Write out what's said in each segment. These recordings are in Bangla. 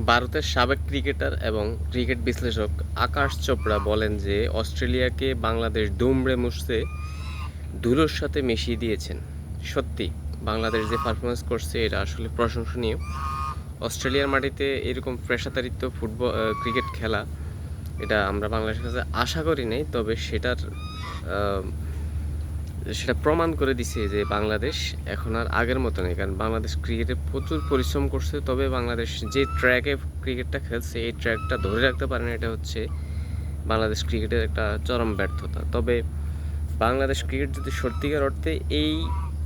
ভারতের সাবেক ক্রিকেটার এবং ক্রিকেট বিশ্লেষক আকাশ চোপড়া বলেন যে অস্ট্রেলিয়াকে বাংলাদেশ দুমড়ে মুছতে ধুলোর সাথে মিশিয়ে দিয়েছেন। সত্যি বাংলাদেশ যে পারফরমেন্স করছে এটা আসলে প্রশংসনীয়। অস্ট্রেলিয়ার মাটিতে এরকম পেশাদারিত্ব ফুটবল ক্রিকেট খেলা এটা আমরা বাংলাদেশের কাছে আশা করি নাই, তবে সেটা প্রমাণ করে দিছে যে বাংলাদেশ এখন আর আগের মতো নেই। কারণ বাংলাদেশ ক্রিকেটে প্রচুর পরিশ্রম করছে, তবে বাংলাদেশ যে ট্র্যাকে ক্রিকেটটা খেলছে এই ট্র্যাকটা ধরে রাখতে পারে না। এটা হচ্ছে বাংলাদেশ ক্রিকেটের একটা চরম ব্যর্থতা। তবে বাংলাদেশ ক্রিকেট যদি সত্যিকার অর্থে এই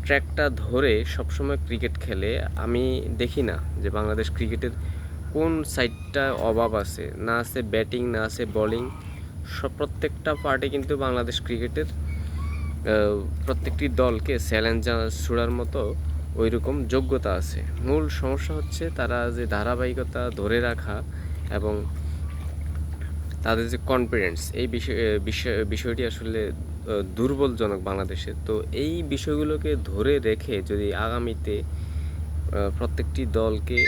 ট্র্যাকটা ধরে সবসময় ক্রিকেট খেলে, আমি দেখি না যে বাংলাদেশ ক্রিকেটের কোন সাইডটা অভাব আছে। না আছে ব্যাটিং, না আছে বোলিং, প্রত্যেকটা পার্টে কিন্তু বাংলাদেশ ক্রিকেটের প্রত্যেকটি দলকে চ্যালেঞ্জ ছোড়ার মতো ওই রকম যোগ্যতা আছে। মূল সমস্যা হচ্ছে তারা যে ধারাবাহিকতা ধরে রাখা এবং তাদের যে কনফিডেন্স, এই বিষয়টি আসলে দুর্বলজনক বাংলাদেশে। তো এই বিষয়গুলোকে ধরে রেখে যদি আগামীতে প্রত্যেকটি দলকে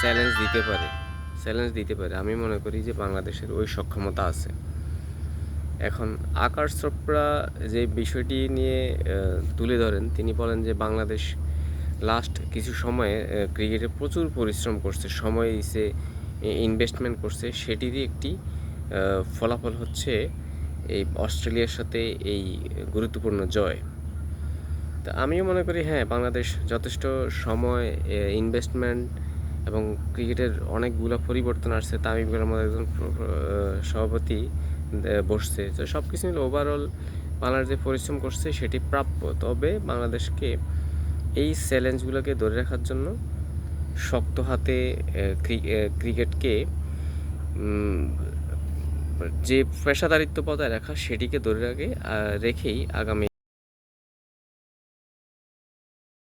চ্যালেঞ্জ দিতে পারে আমি মনে করি যে বাংলাদেশের ওই সক্ষমতা আছে। এখন আকাশ চোপড়া যে বিষয়টি নিয়ে তুলে ধরেন, তিনি বলেন যে বাংলাদেশ লাস্ট কিছু সময়ে ক্রিকেটে প্রচুর পরিশ্রম করছে, সময় দিছে, ইনভেস্টমেন্ট করছে, সেটিরই একটি ফলাফল হচ্ছে এই অস্ট্রেলিয়ার সাথে এই গুরুত্বপূর্ণ জয়। তা আমিও মনে করি হ্যাঁ, বাংলাদেশ যথেষ্ট সময়, ইনভেস্টমেন্ট এবং ক্রিকেটের অনেকগুলো পরিবর্তন আসছে। তামিম ইকবালের মতো একজন সভাপতি বসছে, তো সব কিছু মিলে ওভারঅল বাংলাদেশ যে পরিশ্রম করছে সেটি প্রাপ্য। তবে বাংলাদেশকে এই চ্যালেঞ্জগুলোকে ধরে রাখার জন্য শক্ত হাতে ক্রিকেটকে যে পেশাদারিত্ব বজায় রাখা সেটিকে ধরে রেখেই আগামী